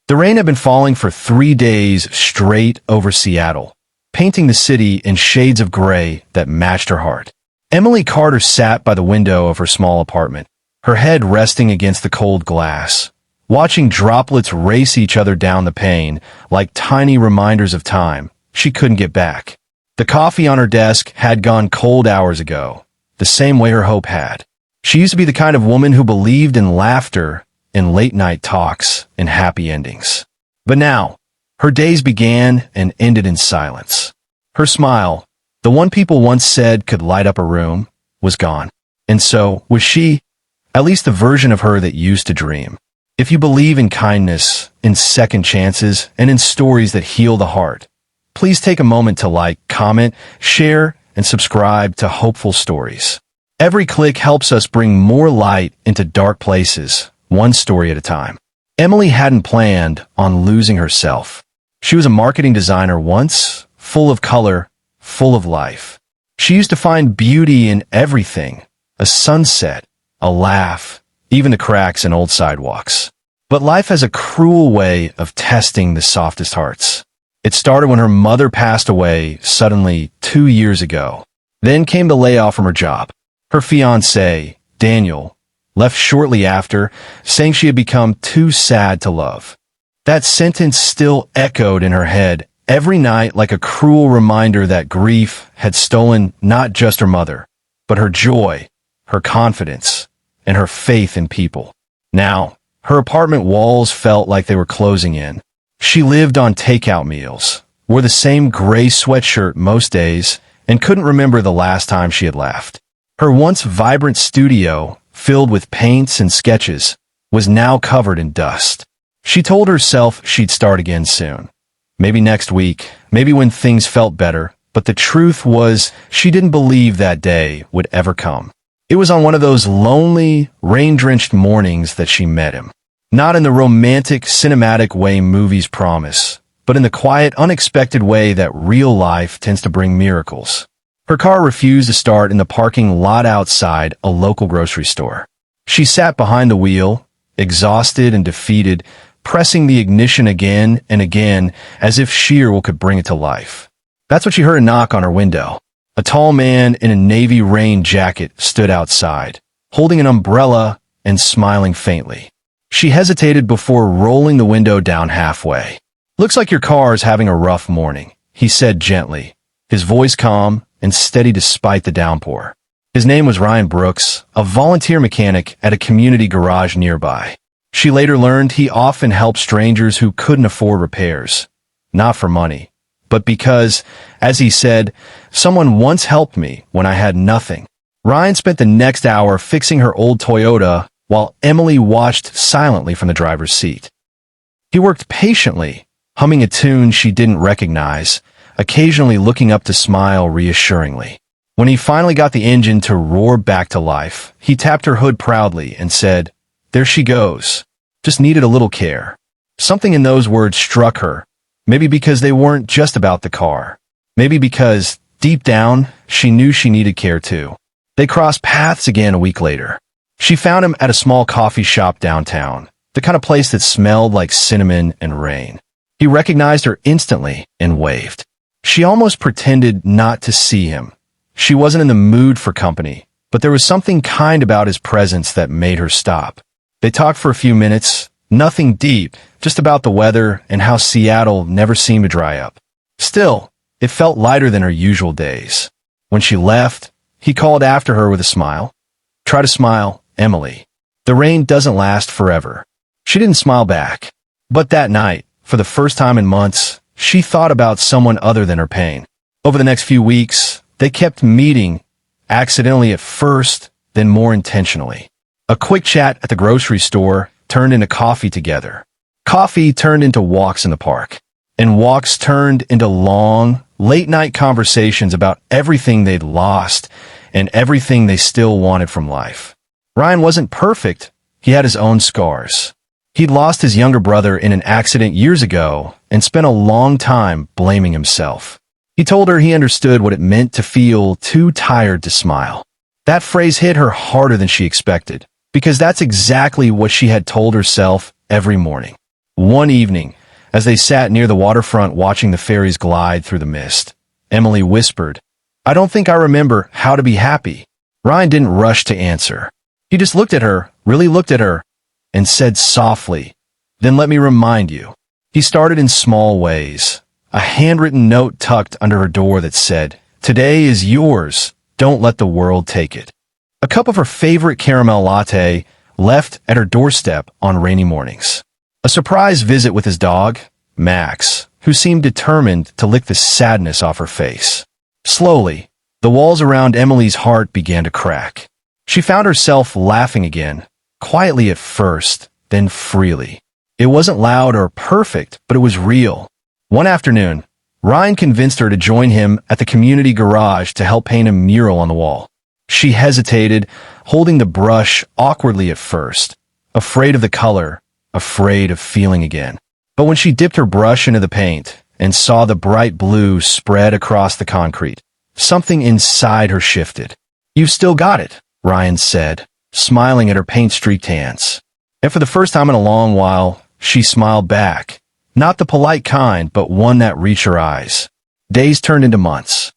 The rain had been falling for 3 days straight over Seattle, painting the city in shades of gray that matched her heart. Emily Carter sat by the window of her small apartment, her head resting against the cold glass, watching droplets race each other down the pane like tiny reminders of time she couldn't get back. The coffee on her desk had gone cold hours ago, the same way her hope had. She used to be the kind of woman who believed in laughter, in late-night talks, and happy endings. But now, her days began and ended in silence. Her smile, the one people once said could light up a room, was gone. And so was she, at least the version of her that used to dream. If you believe in kindness, in second chances, and in stories that heal the heart, please take a moment to like, comment, share, and subscribe to Hopeful Stories. Every click helps us bring more light into dark places, one story at a time. Emily hadn't planned on losing herself. She was a marketing designer once, full of color, full of life. She used to find beauty in everything, a sunset, a laugh, even the cracks in old sidewalks. But life has a cruel way of testing the softest hearts. It started when her mother passed away suddenly 2 years ago. Then came the layoff from her job. Her fiancé, Daniel, left shortly after, saying she had become too sad to love. That sentence still echoed in her head every night like a cruel reminder that grief had stolen not just her mother, but her joy, her confidence, and her faith in people. Now, her apartment walls felt like they were closing in. She lived on takeout meals, wore the same gray sweatshirt most days, and couldn't remember the last time she had laughed. Her once vibrant studio, filled with paints and sketches, was now covered in dust. She told herself she'd start again soon. Maybe next week, maybe when things felt better, but the truth was she didn't believe that day would ever come. It was on one of those lonely, rain-drenched mornings that she met him. Not in the romantic, cinematic way movies promise, but in the quiet, unexpected way that real life tends to bring miracles. Her car refused to start in the parking lot outside a local grocery store. She sat behind the wheel, exhausted and defeated, pressing the ignition again and again as if sheer will could bring it to life. That's when she heard a knock on her window. A tall man in a navy rain jacket stood outside, holding an umbrella and smiling faintly. She hesitated before rolling the window down halfway. "Looks like your car's having a rough morning," he said gently, his voice calm and steady despite the downpour. His name was Ryan Brooks, a volunteer mechanic at a community garage nearby. She later learned he often helped strangers who couldn't afford repairs. Not for money, but because, as he said, "Someone once helped me when I had nothing." Ryan spent the next hour fixing her old Toyota while Emily watched silently from the driver's seat. He worked patiently, humming a tune she didn't recognize, occasionally looking up to smile reassuringly. When he finally got the engine to roar back to life, he tapped her hood proudly and said, "There she goes. Just needed a little care." Something in those words struck her, maybe because they weren't just about the car. Maybe because, deep down, she knew she needed care too. They crossed paths again a week later. She found him at a small coffee shop downtown, the kind of place that smelled like cinnamon and rain. He recognized her instantly and waved. She almost pretended not to see him. She wasn't in the mood for company, but there was something kind about his presence that made her stop. They talked for a few minutes, nothing deep, just about the weather and how Seattle never seemed to dry up. Still, it felt lighter than her usual days. When she left, he called after her with a smile. "Try to smile, Emily. The rain doesn't last forever." She didn't smile back. But that night, for the first time in months, she thought about someone other than her pain. Over the next few weeks, they kept meeting, accidentally at first, then more intentionally. A quick chat at the grocery store turned into coffee together. Coffee turned into walks in the park. And walks turned into long, late-night conversations about everything they'd lost and everything they still wanted from life. Ryan wasn't perfect. He had his own scars. He'd lost his younger brother in an accident years ago and spent a long time blaming himself. He told her he understood what it meant to feel too tired to smile. That phrase hit her harder than she expected, because that's exactly what she had told herself every morning. One evening, as they sat near the waterfront watching the ferries glide through the mist, Emily whispered, "I don't think I remember how to be happy." Ryan didn't rush to answer. He just looked at her, really looked at her, and said softly, "Then let me remind you." He started in small ways. A handwritten note tucked under her door that said, "Today is yours. Don't let the world take it." A cup of her favorite caramel latte left at her doorstep on rainy mornings. A surprise visit with his dog, Max, who seemed determined to lick the sadness off her face. Slowly, the walls around Emily's heart began to crack. She found herself laughing again, quietly at first, then freely. It wasn't loud or perfect, but it was real. One afternoon, Ryan convinced her to join him at the community garage to help paint a mural on the wall. She hesitated, holding the brush awkwardly at first, afraid of the color, afraid of feeling again. But when she dipped her brush into the paint and saw the bright blue spread across the concrete, something inside her shifted. "You've still got it," Ryan said, smiling at her paint-streaked hands. And for the first time in a long while, she smiled back. Not the polite kind, but one that reached her eyes. Days turned into months.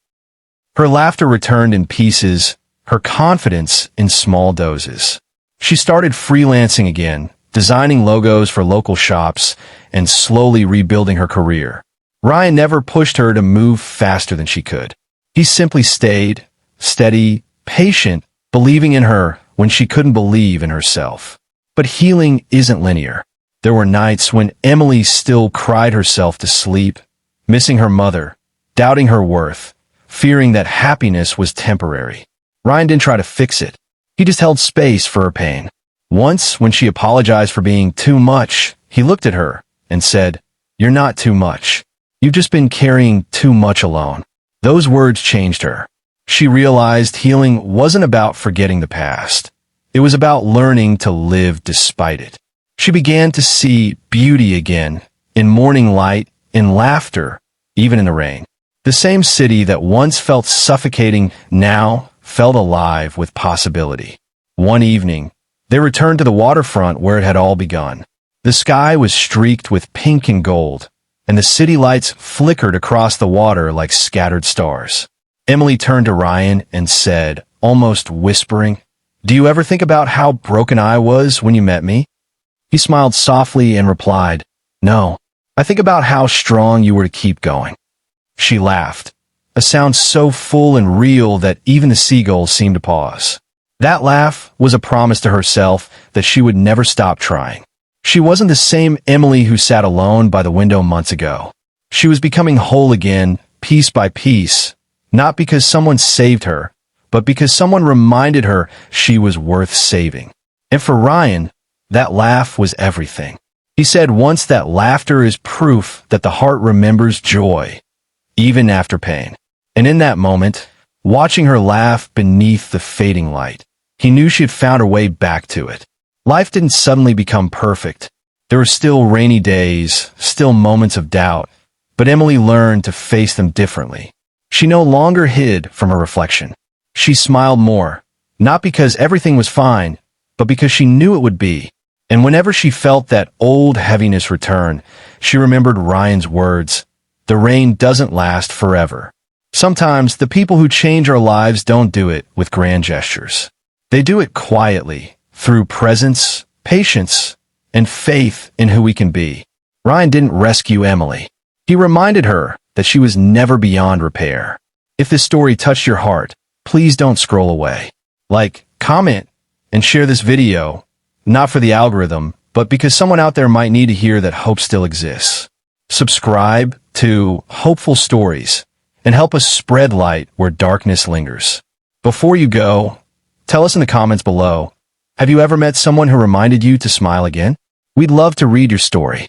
Her laughter returned in pieces, her confidence in small doses. She started freelancing again, designing logos for local shops, and slowly rebuilding her career. Ryan never pushed her to move faster than she could. He simply stayed, steady, patient, believing in her when she couldn't believe in herself. But healing isn't linear. There were nights when Emily still cried herself to sleep, missing her mother, doubting her worth, fearing that happiness was temporary. Ryan didn't try to fix it. He just held space for her pain. Once, when she apologized for being too much, he looked at her and said, "You're not too much. You've just been carrying too much alone." Those words changed her. She realized healing wasn't about forgetting the past. It was about learning to live despite it. She began to see beauty again, in morning light, in laughter, even in the rain. The same city that once felt suffocating now felt alive with possibility. One evening, they returned to the waterfront where it had all begun. The sky was streaked with pink and gold, and the city lights flickered across the water like scattered stars. Emily turned to Ryan and said, almost whispering, "Do you ever think about how broken I was when you met me?" He smiled softly and replied, "No, I think about how strong you were to keep going." She laughed, a sound so full and real that even the seagulls seemed to pause. That laugh was a promise to herself that she would never stop trying. She wasn't the same Emily who sat alone by the window months ago. She was becoming whole again, piece by piece, not because someone saved her, but because someone reminded her she was worth saving. And for Ryan, that laugh was everything. He said once that laughter is proof that the heart remembers joy, even after pain. And in that moment, watching her laugh beneath the fading light, he knew she had found her way back to it. Life didn't suddenly become perfect. There were still rainy days, still moments of doubt, but Emily learned to face them differently. She no longer hid from her reflection. She smiled more, not because everything was fine, but because she knew it would be. And whenever she felt that old heaviness return, she remembered Ryan's words, "The rain doesn't last forever." Sometimes the people who change our lives don't do it with grand gestures. They do it quietly, through presence, patience, and faith in who we can be. Ryan didn't rescue Emily. He reminded her that she was never beyond repair. If this story touched your heart, please don't scroll away. Like, comment, and share this video, not for the algorithm, but because someone out there might need to hear that hope still exists. Subscribe to Hopeful Stories and help us spread light where darkness lingers. Before you go, tell us in the comments below, have you ever met someone who reminded you to smile again? We'd love to read your story.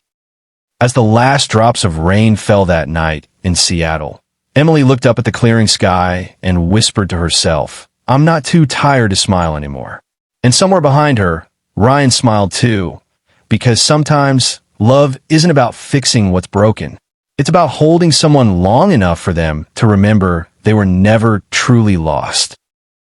As the last drops of rain fell that night in Seattle, Emily looked up at the clearing sky and whispered to herself, "I'm not too tired to smile anymore." And somewhere behind her, Ryan smiled too, because sometimes love isn't about fixing what's broken. It's about holding someone long enough for them to remember they were never truly lost.